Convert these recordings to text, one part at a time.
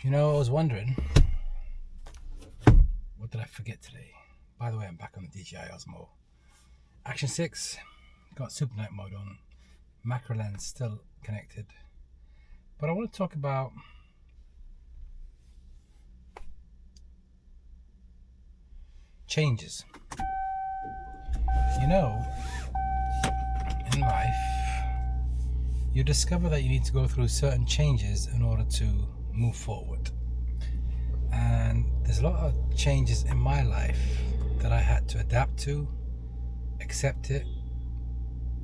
You know, I was wondering, what did I forget today? By the way, I'm back on the DJI Osmo Action 6. Got Super Night mode on. Macro lens still connected. But I want to talk about changes. You know, in life, you discover that you need to go through certain changes in order to move forward. And there's a lot of changes in my life that I had to adapt to, accept it,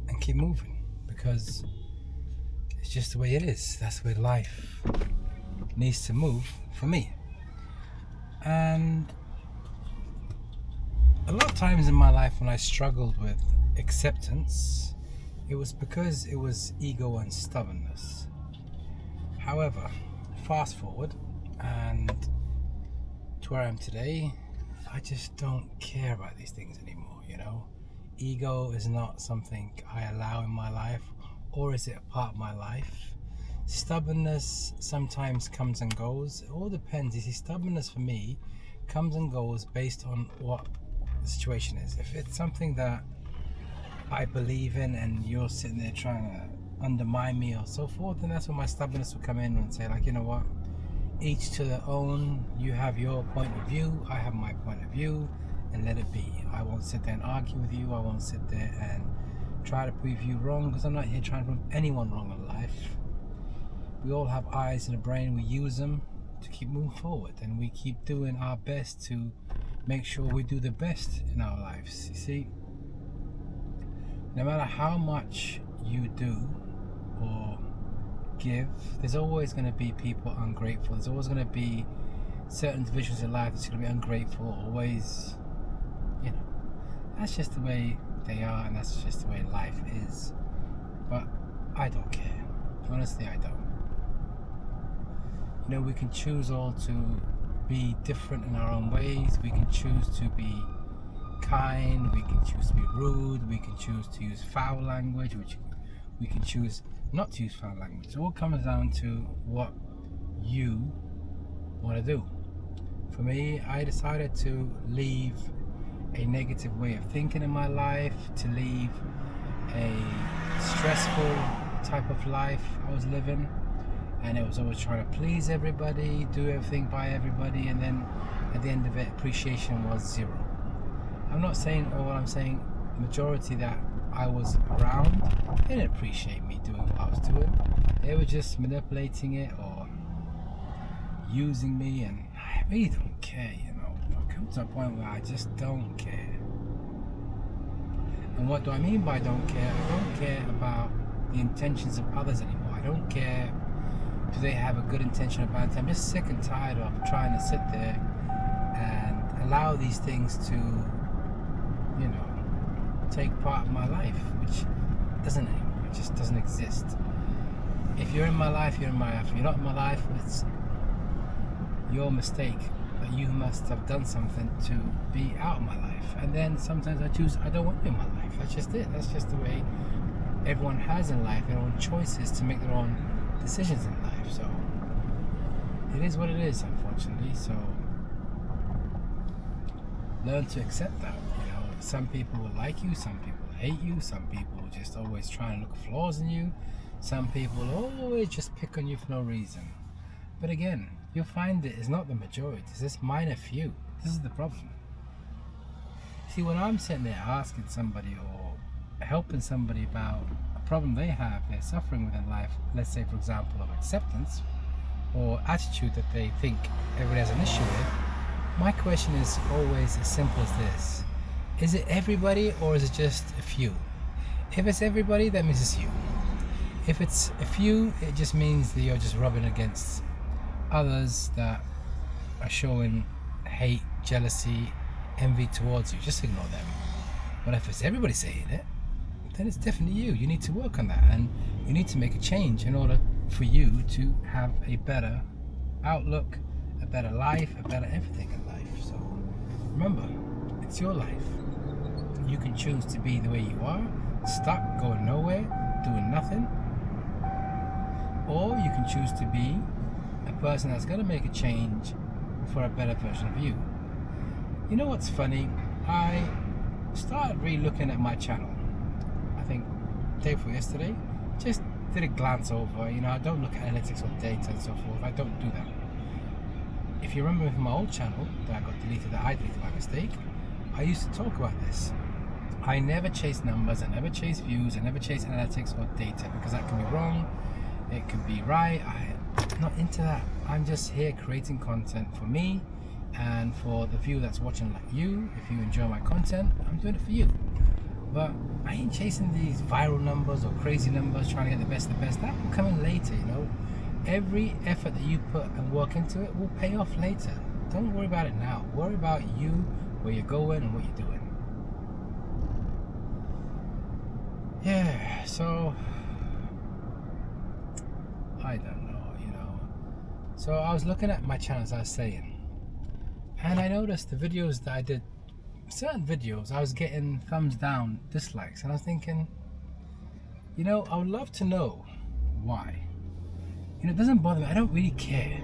and keep moving, because it's just the way it is. That's the way life needs to move for me. And a lot of times in my life when I struggled with acceptance, it was because it was ego and stubbornness. However, fast forward and to where I am today, I just don't care about these things anymore, you know? Ego is not something I allow in my life, or is it a part of my life? Stubbornness sometimes comes and goes. It all depends. You see, stubbornness for me comes and goes based on what the situation is. If it's something that I believe in and you're sitting there trying to undermine me or so forth, then that's when my stubbornness will come in and say, like, you know what, each to their own. You have your point of view, I have my point of view, and let it be. I won't sit there and argue with you. I won't sit there and try to prove you wrong, because I'm not here trying to prove anyone wrong in life. We all have eyes and a brain. We use them to keep moving forward, and we keep doing our best to make sure we do the best in our lives. You see, no matter how much you do or give, there's always going to be people ungrateful. There's always going to be certain individuals in life that's going to be ungrateful, always, you know. That's just the way they are, and that's just the way life is. But I don't care. Honestly, I don't. You know, we can choose all to be different in our own ways. We can choose to be kind, we can choose to be rude, we can choose to use foul language, we can choose not to use foul language. It all comes down to what you want to do. For me, I decided to leave a negative way of thinking in my life, to leave a stressful type of life I was living, and it was always trying to please everybody, do everything by everybody, and then at the end of it, appreciation was zero. I'm not saying all, I'm saying the majority that I was around, they didn't appreciate me doing what I was doing. They were just manipulating it or using me, and I really don't care, you know. I've come to a point where I just don't care. And what do I mean by don't care? I don't care about the intentions of others anymore. I don't care, do they have a good intention or bad intention? I'm just sick and tired of trying to sit there and allow these things to, you know, take part of my life, which doesn't anymore. It just doesn't exist. If you're in my life, you're in my life. If you're not in my life, it's your mistake. That you must have done something to be out of my life. And then sometimes I choose, I don't want to be in my life. That's just it. That's just the way everyone has in life, their own choices to make their own decisions in life. So it is what it is, unfortunately. So learn to accept that. You know, some people will like you, some people hate you, some people just always try and look for flaws in you, some people always just pick on you for no reason. But again, you'll find it is not the majority, it's this minor few. This is the problem. See, when I'm sitting there asking somebody or helping somebody about a problem they have, they're suffering with in life, let's say for example of acceptance or attitude that they think everybody has an issue with, my question is always as simple as this. Is it everybody, or is it just a few? If it's everybody, that means it's you. If it's a few, it just means that you're just rubbing against others that are showing hate, jealousy, envy towards you. Just ignore them. But if it's everybody saying it, then it's definitely you. You need to work on that, and you need to make a change in order for you to have a better outlook, a better life, a better everything in life. So remember, it's your life. You can choose to be the way you are, stuck, going nowhere, doing nothing, or you can choose to be a person that's going to make a change for a better version of you. You know what's funny? I started re-looking at my channel, I think day before yesterday. Just did a glance over. You know, I don't look at analytics or data and so forth. I don't do that. If you remember from my old channel that got deleted, that I deleted by mistake, I used to talk about this. I never chase numbers, I never chase views, I never chase analytics or data, because that can be wrong, it can be right. I'm not into that. I'm just here creating content for me and for the viewer that's watching, like you. If you enjoy my content, I'm doing it for you. But I ain't chasing these viral numbers or crazy numbers, trying to get the best. That will come in later, you know. Every effort that you put and work into it will pay off later. Don't worry about it now. Worry about you, where you're going and what you're doing. Yeah, so I don't know, you know. So I was looking at my channel, as I was saying, and I noticed the videos that I did, certain videos, I was getting thumbs down, dislikes, and I was thinking, you know, I would love to know why. You know, it doesn't bother me, I don't really care.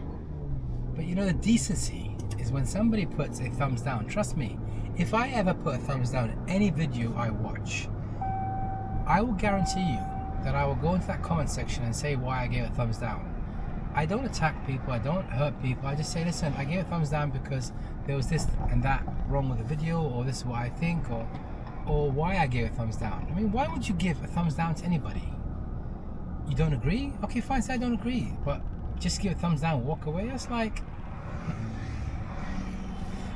But you know, the decency is when somebody puts a thumbs down. Trust me, if I ever put a thumbs down in any video I watch, I will guarantee you that I will go into that comment section and say why I gave a thumbs down. I don't attack people, I don't hurt people, I just say, listen, I gave a thumbs down because there was this and that wrong with the video, or this is what I think, or why I gave a thumbs down. I mean, why would you give a thumbs down to anybody? You don't agree? Okay, fine, say I don't agree, but just give a thumbs down and walk away? That's like...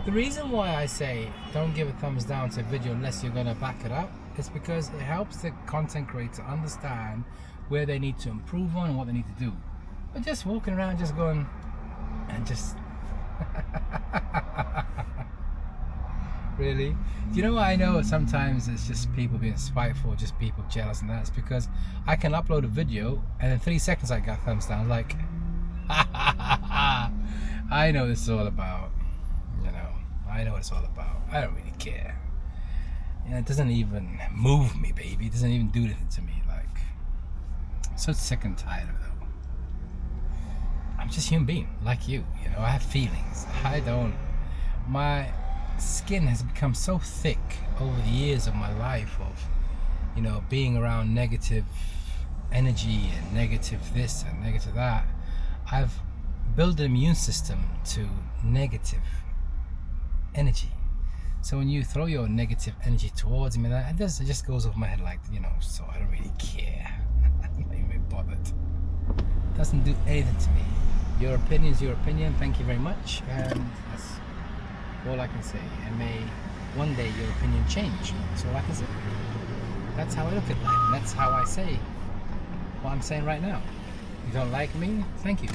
The reason why I say don't give a thumbs down to a video unless you're going to back it up, it's because it helps the content creator understand where they need to improve on and what they need to do. But just walking around just going and just really, do you know what I know? Sometimes it's just people being spiteful, just people jealous, and that's because I can upload a video and in 3 seconds I got thumbs down, like I know what it's all about, you know. I know what it's all about. I don't really care. You know, it doesn't even move me, baby. It doesn't even do anything to me. Like, I'm so sick and tired of it. I'm just a human being, like you. You know, I have feelings. My skin has become so thick over the years of my life of, you know, being around negative energy and negative this and negative that. I've built an immune system to negative energy. So when you throw your negative energy towards me, it just goes over my head, like, you know, so I don't really care. I'm not even bothered. It doesn't do anything to me. Your opinion is your opinion. Thank you very much. And that's all I can say. And may one day your opinion change. That's all I can say. That's how I look at life. And that's how I say what I'm saying right now. You don't like me? Thank you.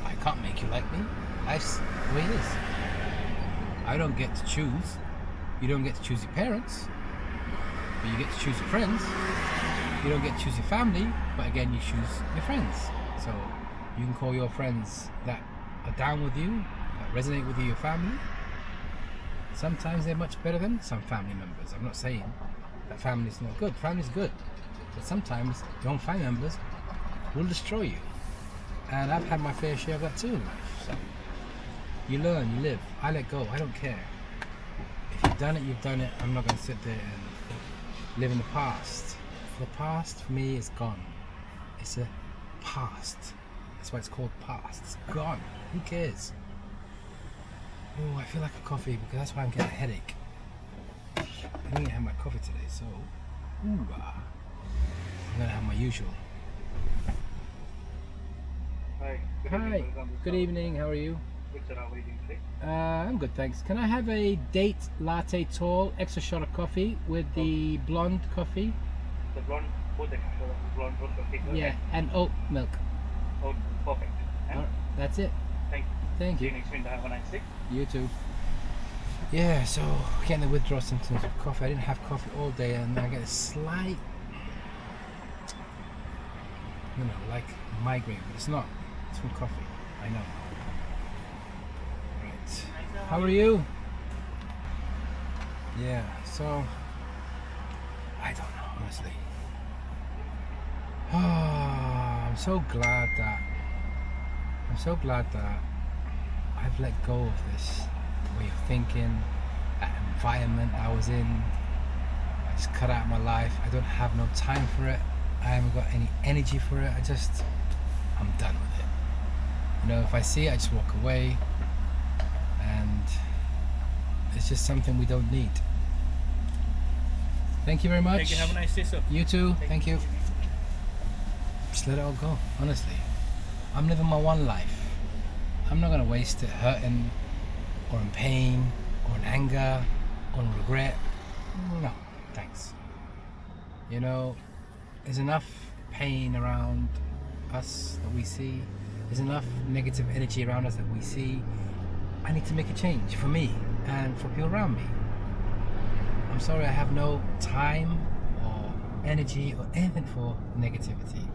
I can't make you like me. Life's the way it is. I don't get to choose. You don't get to choose your parents, but you get to choose your friends. You don't get to choose your family, but again, you choose your friends. So you can call your friends that are down with you, that resonate with you, your family. Sometimes they're much better than some family members. I'm not saying that family's not good. Family's good, but sometimes your own family members will destroy you. And I've had my fair share of that too in life. So you learn, you live. I let go. I don't care. If you've done it, you've done it. I'm not going to sit there and live in the past. The past for me is gone. It's a past. That's why it's called past. It's gone. Who cares? Oh, I feel like a coffee because that's why I'm getting a headache. I didn't have my coffee today, so I'm going to have my usual. Hi. Hi. Good evening. How are you? I'm good, thanks. Can I have a date latte tall, extra shot of coffee with the blonde coffee? The blonde, both the blonde coffee. Yeah, and oat milk. Oh, perfect. And that's it. thank you. Thank See you. you next week. Have a nice day. You too. Yeah, so getting the withdrawal symptoms of coffee. I didn't have coffee all day, and I get a slight, you know, like migraine, but it's not. It's from coffee. I know. How are you? Yeah, so I don't know, honestly. I'm so glad that I'm so glad that I've let go of this way of thinking, that environment I was in. I just cut out my life. I don't have no time for it. I haven't got any energy for it. I'm done with it. You know, if I see it, I just walk away, and it's just something we don't need. Thank you very much. Thank you. Have a nice day, sir. You too. Thank you. Just let it all go, honestly. I'm living my one life. I'm not going to waste it hurting or in pain or in anger or in regret. No, thanks. You know, there's enough pain around us that we see. There's enough negative energy around us that we see. I need to make a change for me and for people around me. I'm sorry, I have no time or energy or anything for negativity.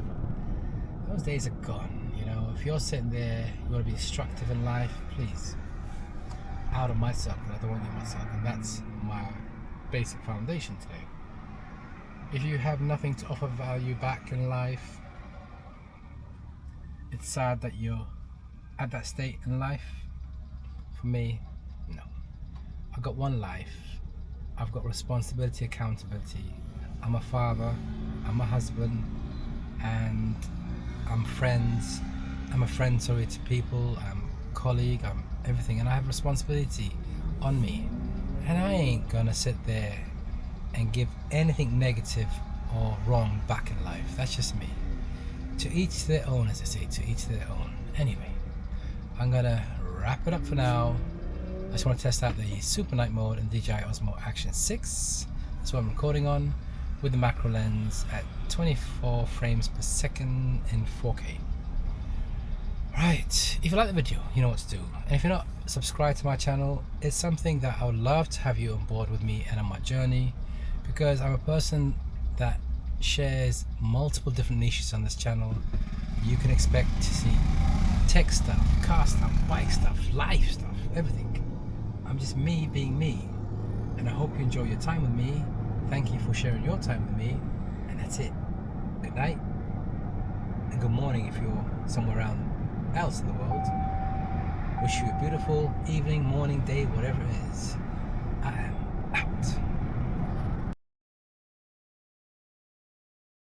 Those days are gone. You know, if you're sitting there, you want to be destructive in life, please, out of my circle. I don't want you in my circle. And that's my basic foundation today. If you have nothing to offer value back in life, it's sad that you're at that state in life. For me, no. I've got one life. I've got responsibility, accountability. I'm a father, I'm a husband, and I'm friends. I'm a friend, to people. I'm a colleague. I'm everything, and I have responsibility on me. And I ain't gonna sit there and give anything negative or wrong back in life. That's just me. To each their own, as I say. To each their own. Anyway, I'm gonna wrap it up for now. I just want to test out the Super Night mode in DJI Osmo Action 6. That's what I'm recording on, with the macro lens at 24 frames per second in 4K. Right, if you like the video, you know what to do. And if you're not subscribed to my channel, it's something that I would love to have you on board with me and on my journey, because I'm a person that shares multiple different niches on this channel. You can expect to see tech stuff, car stuff, bike stuff, life stuff, everything. I'm just me being me, and I hope you enjoy your time with me. Thank you for sharing your time with me, and that's it. Good night and good morning if you're somewhere else in the world. Wish you a beautiful evening, morning, day, whatever it is. I am